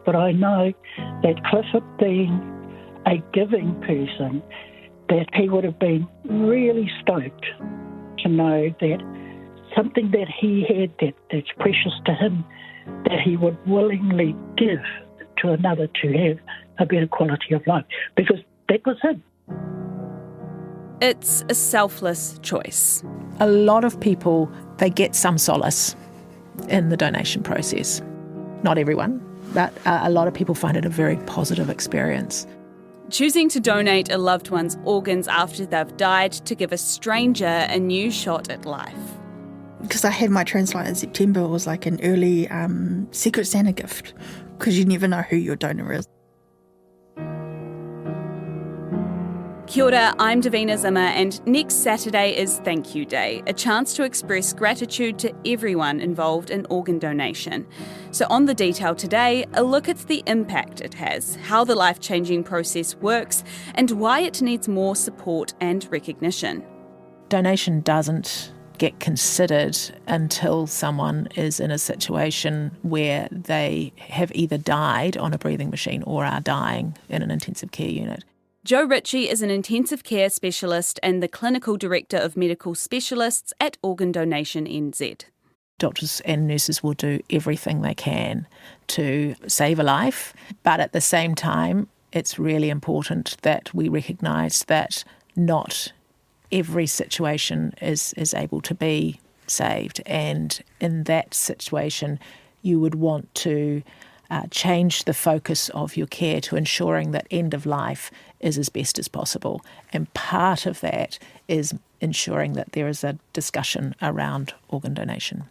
but I know that Clifford, being a giving person, that he would have been really stoked to know that something that he had that's precious to him, that he would willingly give to another to have a better quality of life, because that was him. It's a selfless choice. A lot of people, they get some solace in the donation process. Not everyone, but a lot of people find it a very positive experience. Choosing to donate a loved one's organs after they've died to give a stranger a new shot at life. Because I had my transplant in September, it was like an early Secret Santa gift, because you never know who your donor is. Kia ora, I'm Davina Zimmer, and next Saturday is Thank You Day, a chance to express gratitude to everyone involved in organ donation. So on The Detail today, a look at the impact it has, how the life-changing process works, and why it needs more support and recognition. Donation doesn't get considered until someone is in a situation where they have either died on a breathing machine or are dying in an intensive care unit. Joe Ritchie is an intensive care specialist and the clinical director of medical specialists at Organ Donation NZ. Doctors and nurses will do everything they can to save a life, but at the same time, it's really important that we recognise that not every situation is able to be saved, and in that situation, you would want to change the focus of your care to ensuring that end of life is as best as possible. And part of that is ensuring that there is a discussion around organ donation.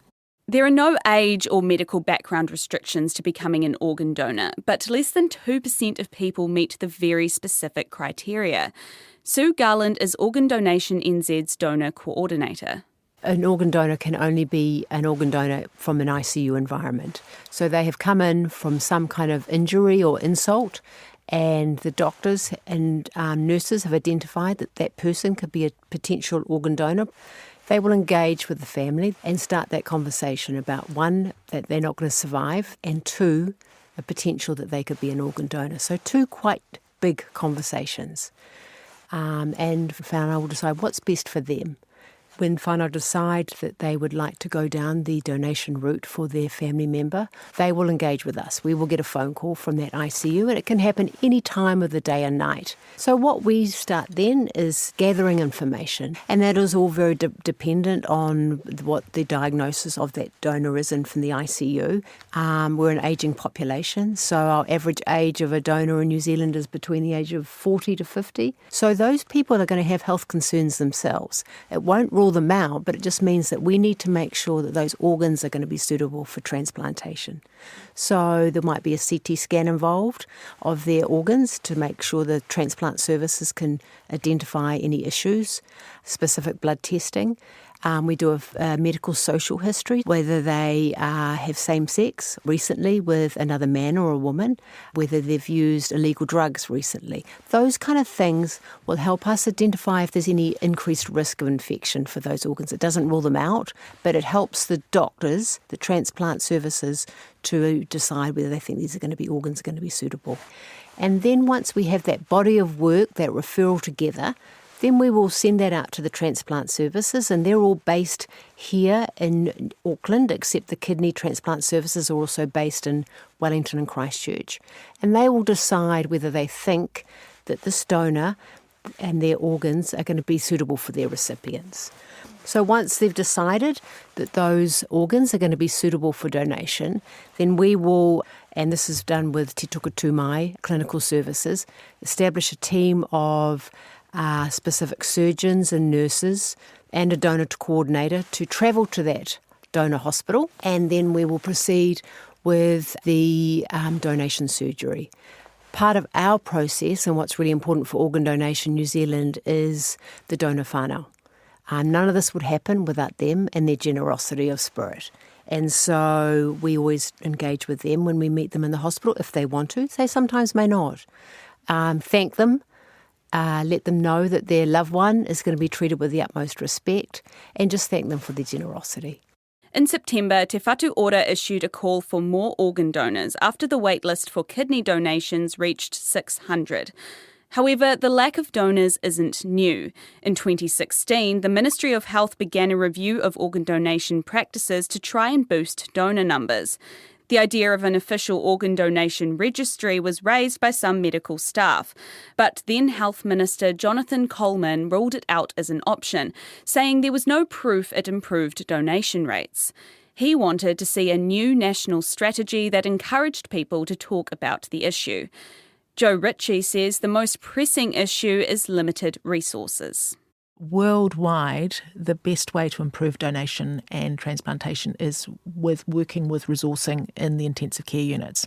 There are no age or medical background restrictions to becoming an organ donor, but less than 2% of people meet the very specific criteria. Sue Garland is Organ Donation NZ's donor coordinator. An organ donor can only be an organ donor from an ICU environment. So they have come in from some kind of injury or insult, and the doctors and nurses have identified that that person could be a potential organ donor. They will engage with the family and start that conversation about, one, that they're not going to survive, and two, a potential that they could be an organ donor. So two quite big conversations. And whānau will decide what's best for them. When whānau decide that they would like to go down the donation route for their family member, they will engage with us. We will get a phone call from that ICU, and it can happen any time of the day and night. So what we start then is gathering information, and that is all very dependent on what the diagnosis of that donor is in from the ICU. We're an ageing population, so our average age of a donor in New Zealand is between the age of 40 to 50. So those people are going to have health concerns themselves. It won't rule them out, but it just means that we need to make sure that those organs are going to be suitable for transplantation. So there might be a CT scan involved of their organs to make sure the transplant services can identify any issues, specific blood testing. We do a medical social history, whether they have same sex recently with another man or a woman, whether they've used illegal drugs recently. Those kind of things will help us identify if there's any increased risk of infection for those organs. It doesn't rule them out, but it helps the doctors, the transplant services, to decide whether they think these are going to be organs going to be suitable. And then once we have that body of work, that referral together, then we will send that out to the transplant services, and they're all based here in Auckland, except the kidney transplant services are also based in Wellington and Christchurch. And they will decide whether they think that this donor and their organs are going to be suitable for their recipients. So once they've decided that those organs are going to be suitable for donation, then we will, and this is done with Te Tuka Tūmai Clinical Services, establish a team of specific surgeons and nurses and a donor coordinator to travel to that donor hospital, and then we will proceed with the donation surgery. Part of our process, and what's really important for Organ Donation New Zealand, is the donor whānau. None of this would happen without them and their generosity of spirit. And so we always engage with them when we meet them in the hospital if they want to. They sometimes may not. Thank them. Let them know that their loved one is going to be treated with the utmost respect, and just thank them for their generosity. In September, Te Whatu Ora issued a call for more organ donors after the waitlist for kidney donations reached 600. However, the lack of donors isn't new. In 2016, the Ministry of Health began a review of organ donation practices to try and boost donor numbers. The idea of an official organ donation registry was raised by some medical staff, but then Health Minister Jonathan Coleman ruled it out as an option, saying there was no proof it improved donation rates. He wanted to see a new national strategy that encouraged people to talk about the issue. Joe Ritchie says the most pressing issue is limited resources. Worldwide, the best way to improve donation and transplantation is with working with resourcing in the intensive care units.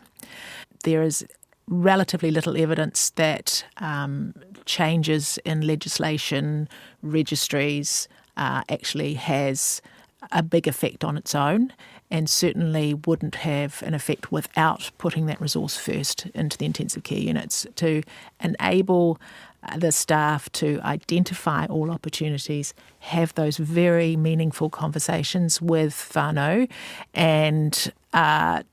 There is relatively little evidence that changes in legislation, registries, actually has a big effect on its own, and certainly wouldn't have an effect without putting that resource first into the intensive care units to enable the staff to identify all opportunities, have those very meaningful conversations with whānau, and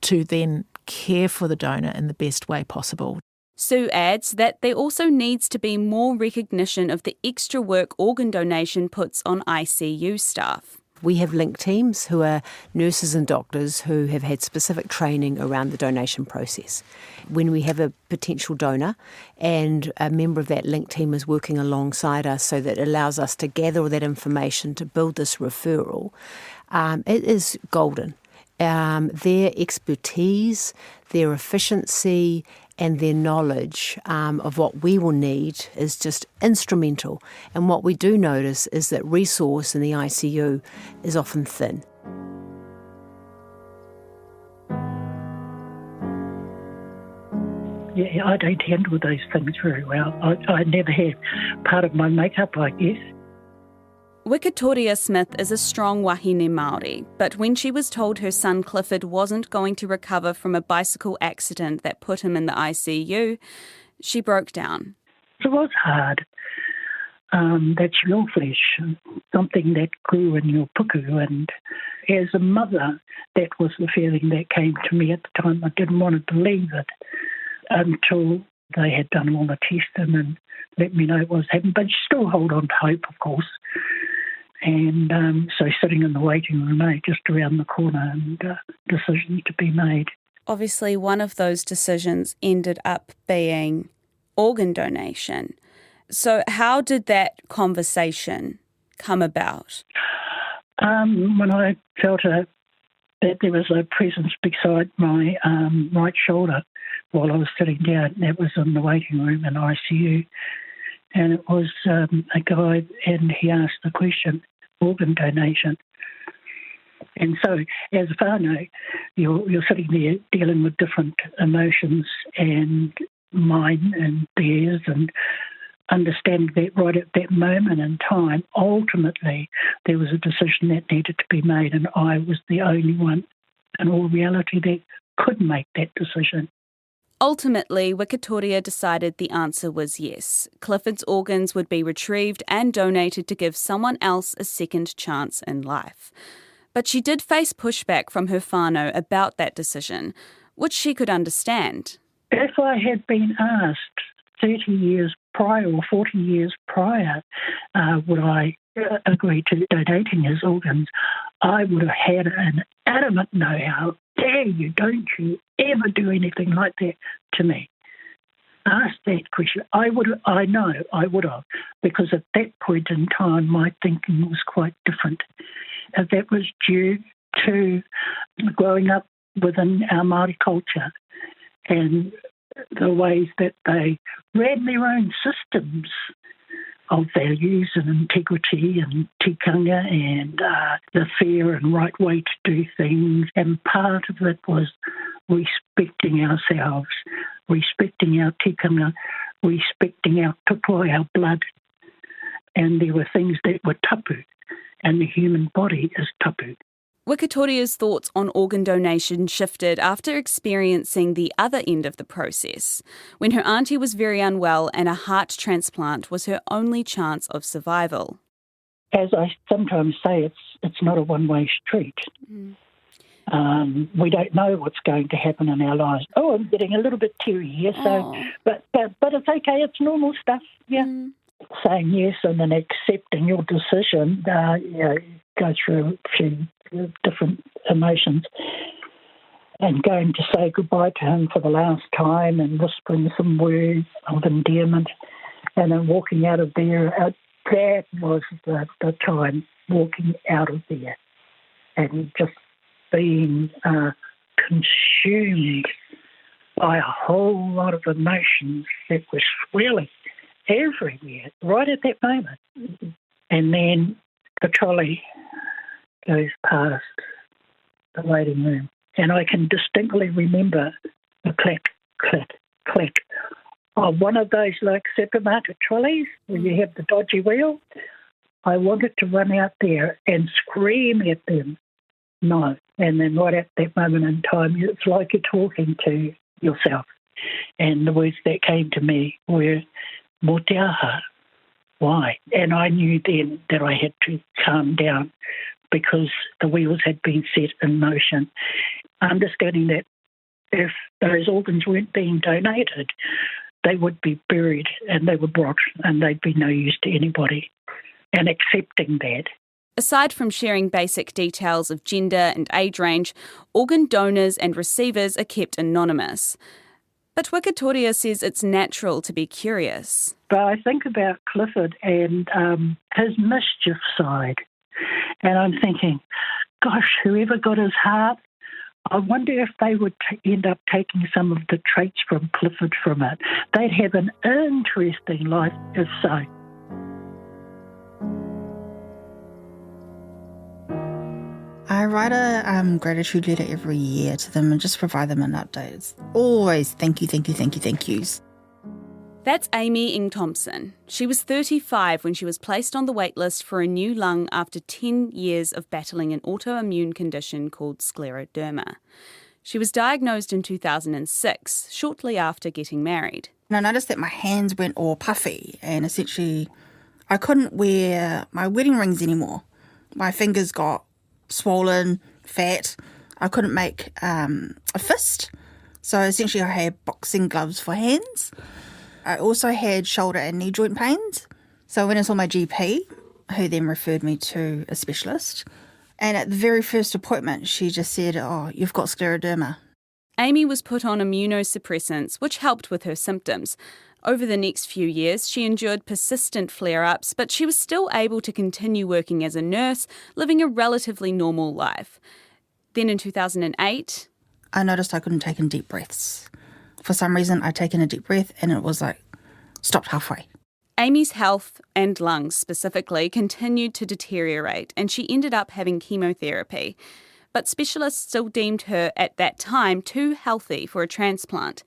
to then care for the donor in the best way possible. Sue adds that there also needs to be more recognition of the extra work organ donation puts on ICU staff. We have link teams who are nurses and doctors who have had specific training around the donation process. When we have a potential donor and a member of that link team is working alongside us so that it allows us to gather all that information to build this referral, it is golden. Their expertise, their efficiency and their knowledge of what we will need is just instrumental. And what we do notice is that resource in the ICU is often thin. Yeah, I don't handle those things very well. I never have. Part of my makeup, I guess. Wikitoria Smith is a strong wahine Māori, but when she was told her son Clifford wasn't going to recover from a bicycle accident that put him in the ICU, she broke down. It was hard. That's your flesh, something that grew in your puku. And as a mother, that was the feeling that came to me at the time. I didn't want to believe it until they had done all the testing and let me know what was happening. But you still hold on to hope, of course. And so sitting in the waiting room, just around the corner, and decisions to be made. Obviously, one of those decisions ended up being organ donation. So how did that conversation come about? When I felt that there was a presence beside my right shoulder while I was sitting down, that was in the waiting room in ICU. And it was a guy, and he asked the question, organ donation. And so, as a whānau, you're sitting there dealing with different emotions, and mine and theirs, and understanding that right at that moment in time, ultimately, there was a decision that needed to be made, and I was the only one in all reality that could make that decision. Ultimately, Wikitoria decided the answer was yes. Clifford's organs would be retrieved and donated to give someone else a second chance in life. But she did face pushback from her whānau about that decision, which she could understand. If I had been asked 30 years prior or 40 years prior, would I agree to donating his organs, I would have had an adamant no. How dare you, don't you ever do anything like that to me. Ask that question. I would have, because at that point in time my thinking was quite different. And that was due to growing up within our Māori culture and the ways that they ran their own systems of values and integrity and tikanga and the fair and right way to do things. And part of it was respecting ourselves, respecting our tikanga, respecting our tupu, our blood. And there were things that were tapu, and the human body is tapu. Wikitoria's thoughts on organ donation shifted after experiencing the other end of the process, when her auntie was very unwell and a heart transplant was her only chance of survival. as I sometimes say, it's not a one-way street. We don't know what's going to happen in our lives. Oh, I'm getting a little bit teary here, but it's okay. It's normal stuff. Yeah, saying yes and then accepting your decision. Go through a few different emotions, and going to say goodbye to him for the last time, and whispering some words of endearment, and then walking out of there. That was the time, walking out of there, and just being consumed by a whole lot of emotions that were swirling everywhere right at that moment. And then the trolley goes past the waiting room, and I can distinctly remember the clack, clack, clack of one of those like supermarket trolleys where you have the dodgy wheel. I wanted to run out there and scream at them. No. And then right at that moment in time, it's like you're talking to yourself. And the words that came to me were, "Mo te aha." Why? And I knew then that I had to calm down because the wheels had been set in motion, understanding that if those organs weren't being donated, they would be buried and they would rot and they'd be no use to anybody. And accepting that. Aside from sharing basic details of gender and age range, organ donors and receivers are kept anonymous. But Wikitoria says it's natural to be curious. But I think about Clifford and his mischief side, and I'm thinking, gosh, whoever got his heart, I wonder if they would end up taking some of the traits from Clifford from it. They'd have an interesting life if so. I write a gratitude letter every year to them and just provide them an update. It's always thank you, thank you, thank you, thank yous. That's Amy Ing Thompson. She was 35 when she was placed on the wait list for a new lung after 10 years of battling an autoimmune condition called scleroderma. She was diagnosed in 2006, shortly after getting married. And I noticed that my hands went all puffy and essentially I couldn't wear my wedding rings anymore. My fingers got swollen, fat. I couldn't make a fist. So essentially I had boxing gloves for hands. I also had shoulder and knee joint pains. So I went and saw my GP, who then referred me to a specialist. And at the very first appointment, she just said, "Oh, you've got scleroderma." Amy was put on immunosuppressants, which helped with her symptoms. Over the next few years, she endured persistent flare-ups, but she was still able to continue working as a nurse, living a relatively normal life. Then in 2008... I noticed I couldn't take in deep breaths. For some reason, I'd taken a deep breath and it was like, stopped halfway. Amy's health, and lungs specifically, continued to deteriorate, and she ended up having chemotherapy. But specialists still deemed her, at that time, too healthy for a transplant.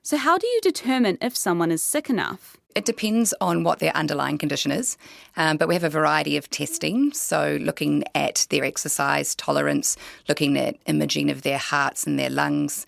So how do you determine if someone is sick enough? It depends on what their underlying condition is, but we have a variety of testing, so looking at their exercise tolerance, looking at imaging of their hearts and their lungs.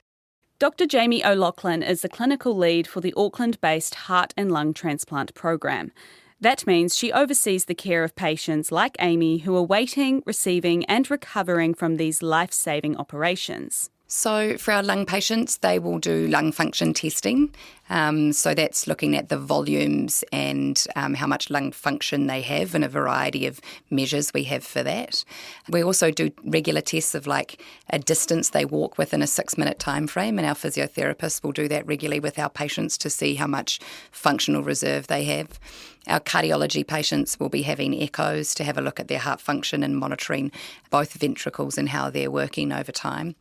Dr. Jamie O'Loughlin is the clinical lead for the Auckland-based heart and lung transplant program. That means she oversees the care of patients like Amy who are waiting, receiving and recovering from these life-saving operations. So for our lung patients, they will do lung function testing. So that's looking at the volumes and how much lung function they have and a variety of measures we have for that. We also do regular tests of like a distance they walk within a 6-minute time frame, and our physiotherapists will do that regularly with our patients to see how much functional reserve they have. Our cardiology patients will be having echoes to have a look at their heart function and monitoring both ventricles and how they're working over time.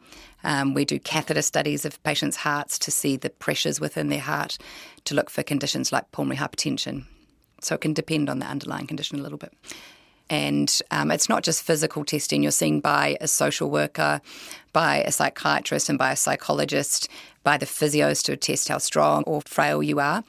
We do catheter studies of patients' hearts to see the pressures within their heart to look for conditions like pulmonary hypertension. So it can depend on the underlying condition a little bit. And it's not just physical testing. You're seen by a social worker, by a psychiatrist and by a psychologist, by the physios to test how strong or frail you are.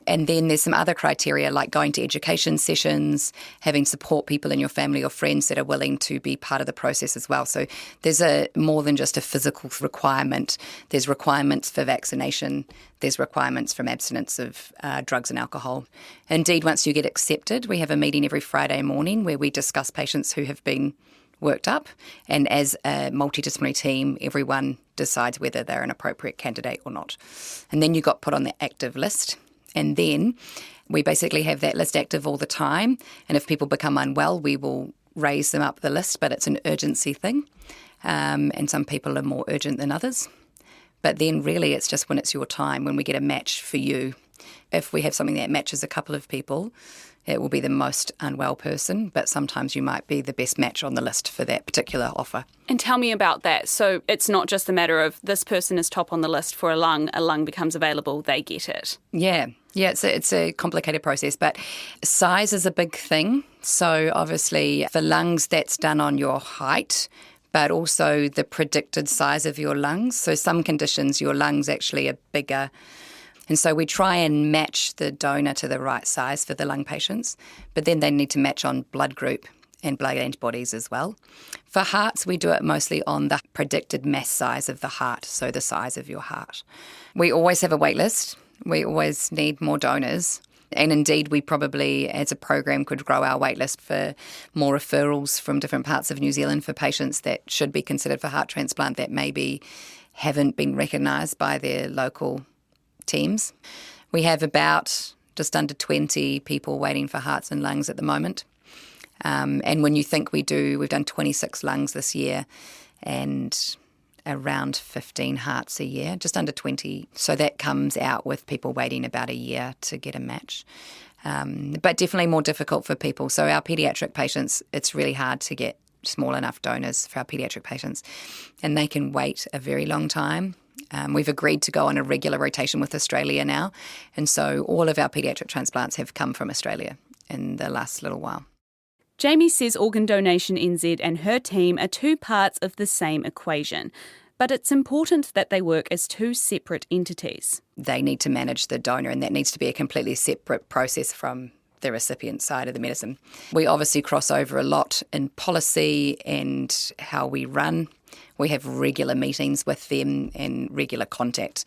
And then there's some other criteria like going to education sessions, having support people in your family or friends that are willing to be part of the process as well. So there's more than just a physical requirement. There's requirements for vaccination. There's requirements from abstinence of drugs and alcohol. Indeed, once you get accepted, we have a meeting every Friday morning where we discuss patients who have been worked up, and as a multidisciplinary team, everyone decides whether they're an appropriate candidate or not. And then you got put on the active list, and then we basically have that list active all the time, and if people become unwell, we will raise them up the list, but it's an urgency thing, and some people are more urgent than others. But then really it's just when it's your time, when we get a match for you. If we have something that matches a couple of people, it will be the most unwell person, but sometimes you might be the best match on the list for that particular offer. And tell me about that. So it's not just a matter of this person is top on the list for a lung becomes available, they get it. Yeah, it's a complicated process, but size is a big thing. So obviously for lungs, that's done on your height, but also the predicted size of your lungs. So some conditions, your lungs actually are bigger. And so we try and match the donor to the right size for the lung patients, but then they need to match on blood group and blood antibodies as well. For hearts, we do it mostly on the predicted mass size of the heart, so the size of your heart. We always have a wait list. We always need more donors. And indeed, we probably, as a program, could grow our wait list for more referrals from different parts of New Zealand for patients that should be considered for heart transplant that maybe haven't been recognised by their local teams. We have about just under 20 people waiting for hearts and lungs at the moment. And when you think we've done 26 lungs this year and around 15 hearts a year, just under 20. So that comes out with people waiting about a year to get a match. But definitely more difficult for people. So our paediatric patients, it's really hard to get small enough donors for our paediatric patients. And they can wait a very long time. We've agreed to go on a regular rotation with Australia now. And so all of our paediatric transplants have come from Australia in the last little while. Jamie says Organ Donation NZ and her team are two parts of the same equation, but it's important that they work as two separate entities. They need to manage the donor, and that needs to be a completely separate process from the recipient side of the medicine. We obviously cross over a lot in policy and how we run. We have regular meetings with them and regular contact.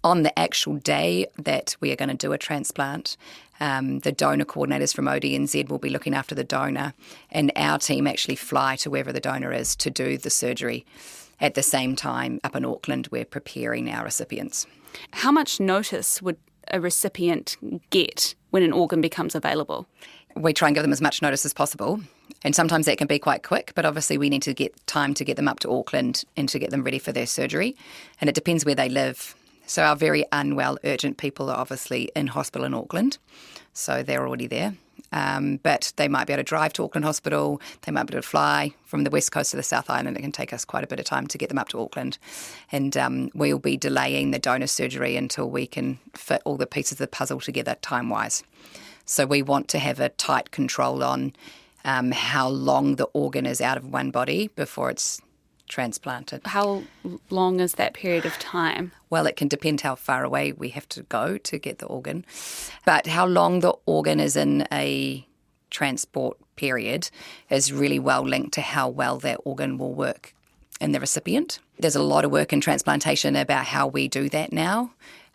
On the actual day that we are going to do a transplant, the donor coordinators from ODNZ will be looking after the donor, and our team actually fly to wherever the donor is to do the surgery. At the same time, up in Auckland, we're preparing our recipients. How much notice would a recipient get when an organ becomes available? We try and give them as much notice as possible, and sometimes that can be quite quick, but obviously we need to get time to get them up to Auckland and to get them ready for their surgery, and it depends where they live. So our very unwell, urgent people are obviously in hospital in Auckland, so they're already there. But they might be able to drive to Auckland Hospital, they might be able to fly from the west coast to the South Island. It can take us quite a bit of time to get them up to Auckland. And we'll be delaying the donor surgery until we can fit all the pieces of the puzzle together time-wise. So we want to have a tight control on how long the organ is out of one body before it's transplanted. How long is that period of time? Well, it can depend how far away we have to go to get the organ. But how long the organ is in a transport period is really well linked to how well that organ will work in the recipient. There's a lot of work in transplantation about how we do that now,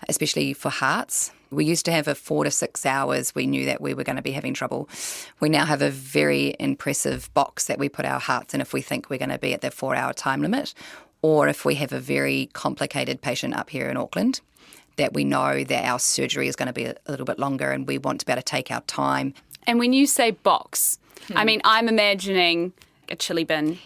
especially for hearts. We used to have a 4 to 6 hours. We knew that we were going to be having trouble. We now have a very impressive box that we put our hearts in if we think we're going to be at the 4-hour time limit, or if we have a very complicated patient up here in Auckland that we know that our surgery is going to be a little bit longer and we want to be able to take our time. And when you say box, I mean, I'm imagining a chili bin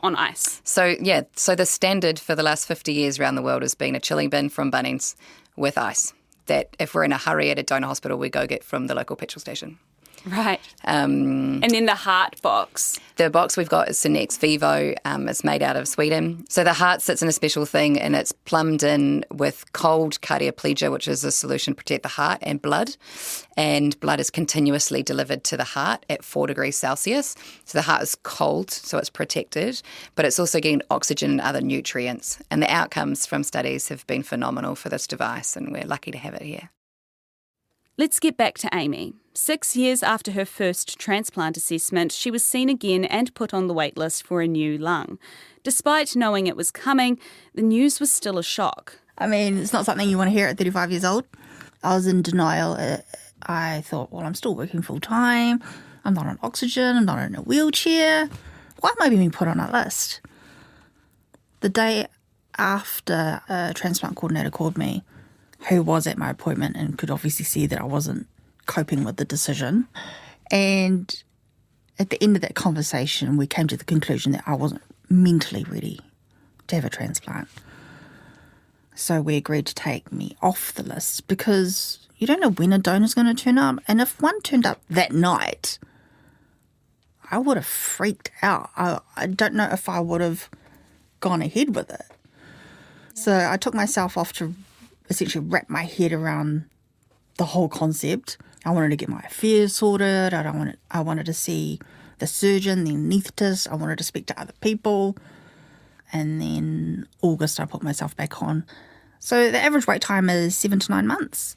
on ice. So the standard for the last 50 years around the world has been a chili bin from Bunnings with ice, that if we're in a hurry at a donor hospital, we go get from the local petrol station. Right. And then the heart box. The box we've got is an ex vivo. It's made out of Sweden. So the heart sits in a special thing, and it's plumbed in with cold cardioplegia, which is a solution to protect the heart, and blood. And blood is continuously delivered to the heart at 4 degrees Celsius. So the heart is cold, so it's protected, but it's also getting oxygen and other nutrients. And the outcomes from studies have been phenomenal for this device, and we're lucky to have it here. Let's get back to Amy. 6 years after her first transplant assessment, she was seen again and put on the wait list for a new lung. Despite knowing it was coming, the news was still a shock. I mean, it's not something you want to hear at 35 years old. I was in denial. I thought, well, I'm still working full time. I'm not on oxygen. I'm not in a wheelchair. Why am I being put on a list? The day after, a transplant coordinator called me, who was at my appointment and could obviously see that I wasn't coping with the decision. And at the end of that conversation, we came to the conclusion that I wasn't mentally ready to have a transplant. So we agreed to take me off the list because you don't know when a donor's going to turn up. And if one turned up that night, I would have freaked out. I don't know if I would have gone ahead with it. So I took myself off to essentially wrap my head around the whole concept. I wanted to get my affairs sorted. I wanted to see the surgeon, the anaesthetist. I wanted to speak to other people. And then August, I put myself back on. So the average wait time is 7 to 9 months.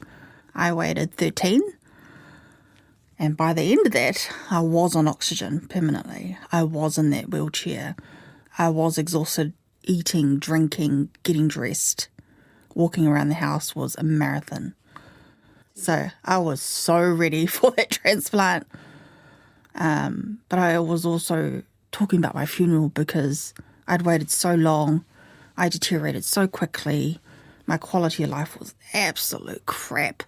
I waited 13. And by the end of that, I was on oxygen permanently. I was in that wheelchair. I was exhausted. Eating, drinking, getting dressed, walking around the house was a marathon. So I was so ready for that transplant. But I was also talking about my funeral because I'd waited so long. I deteriorated so quickly. My quality of life was absolute crap.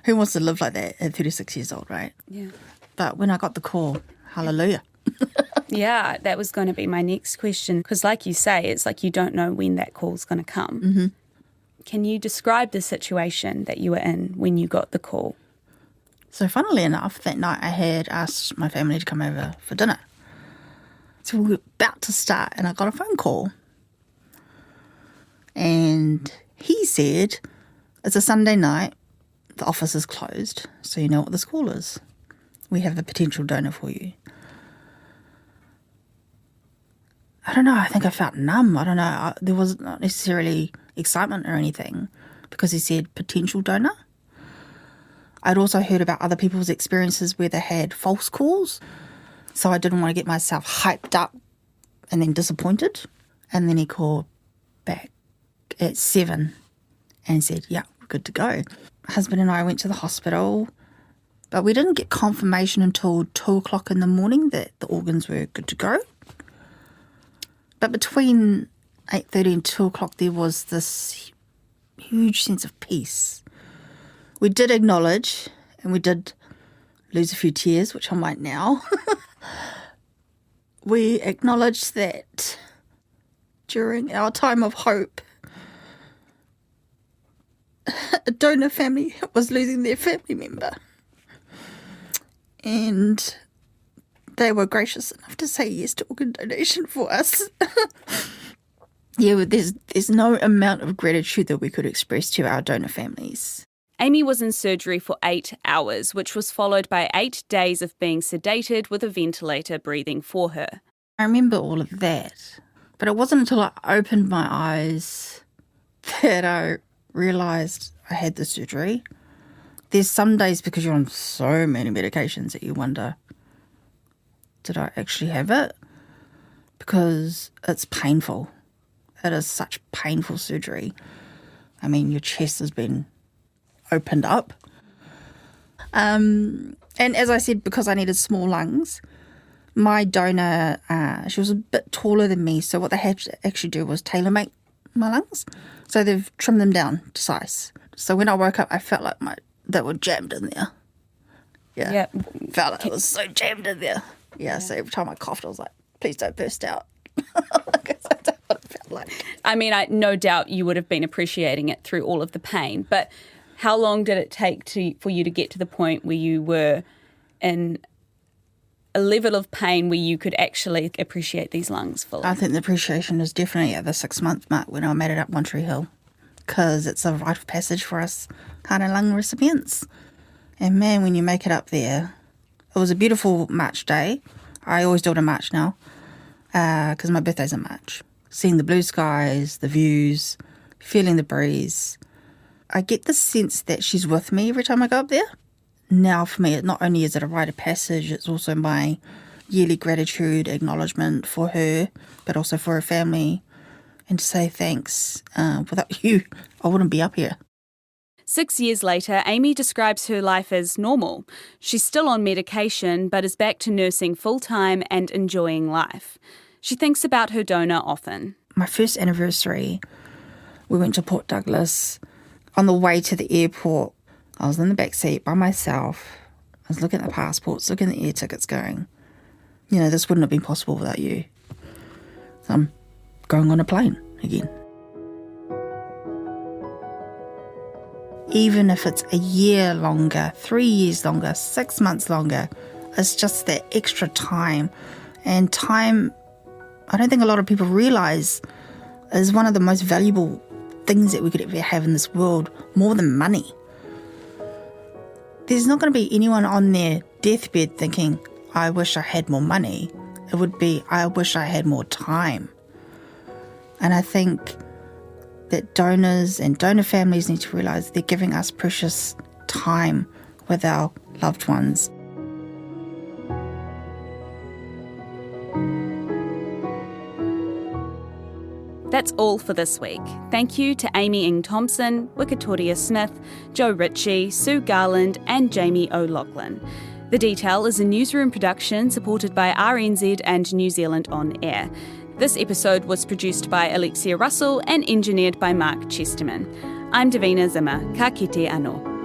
Who wants to live like that at 36 years old, right? Yeah. But when I got the call, hallelujah. Yeah, that was going to be my next question because like you say, it's like you don't know when that call's going to come. Mm-hmm. Can you describe the situation that you were in when you got the call? So funnily enough, that night I had asked my family to come over for dinner. So we were about to start and I got a phone call. And he said, it's a Sunday night, the office is closed, so you know what this call is. We have a potential donor for you. I don't know, I think I felt numb. I don't know, there was not necessarily excitement or anything because he said potential donor. I'd also heard about other people's experiences where they had false calls, so I didn't want to get myself hyped up and then disappointed. And then he called back at 7 and said, yeah, we're good to go. My husband and I went to the hospital, but we didn't get confirmation until 2 o'clock in the morning that the organs were good to go. But between 8:30 and 2 o'clock, there was this huge sense of peace. We did acknowledge, and we did lose a few tears, which I might now. We acknowledged that during our time of hope, a donor family was losing their family member. And they were gracious enough to say yes to organ donation for us. Yeah, there's no amount of gratitude that we could express to our donor families. Amy was in surgery for 8 hours, which was followed by 8 days of being sedated with a ventilator breathing for her. I remember all of that, but it wasn't until I opened my eyes that I realised I had the surgery. There's some days, because you're on so many medications, that you wonder, did I actually have it? Because it's painful. It is such painful surgery. I mean, your chest has been opened up. And as I said, because I needed small lungs, my donor, she was a bit taller than me, so what they had to actually do was tailor-make my lungs. So they've trimmed them down to size. So when I woke up, I felt like they were jammed in there. Yeah. Felt like it was so jammed in there. Yeah, so every time I coughed, I was like, please don't burst out. Because that's what it felt like. I mean, no doubt you would have been appreciating it through all of the pain, but how long did it take for you to get to the point where you were in a level of pain where you could actually appreciate these lungs fully? I think the appreciation is definitely at the 6-month mark when I made it up One Tree Hill, because it's a rite of passage for us heart and lung recipients. And man, when you make it up there, it was a beautiful March day. I always do it in March now, because my birthday's in March. Seeing the blue skies, the views, feeling the breeze. I get the sense that she's with me every time I go up there. now for me, not only is it a rite of passage, it's also my yearly gratitude acknowledgement for her, but also for her family, and to say thanks. Without you, I wouldn't be up here. 6 years later, Amy describes her life as normal. She's still on medication, but is back to nursing full-time and enjoying life. She thinks about her donor often. My first anniversary, we went to Port Douglas. On the way to the airport, I was in the back seat by myself. I was looking at the passports, looking at the air tickets, going, this wouldn't have been possible without you. So I'm going on a plane again. Even if it's a year longer, 3 years longer, 6 months longer, it's just that extra time. And time, I don't think a lot of people realise, is one of the most valuable things that we could ever have in this world, more than money. There's not going to be anyone on their deathbed thinking, I wish I had more money. It would be, I wish I had more time. And I think that donors and donor families need to realise they're giving us precious time with our loved ones. That's all for this week. Thank you to Amy Ing Thompson, Wikitoria Smith, Joe Ritchie, Sue Garland and Jamie O'Loughlin. The Detail is a newsroom production supported by RNZ and New Zealand On Air. This episode was produced by Alexia Russell and engineered by Mark Chesterman. I'm Davina Zimmer. Ka kite anō.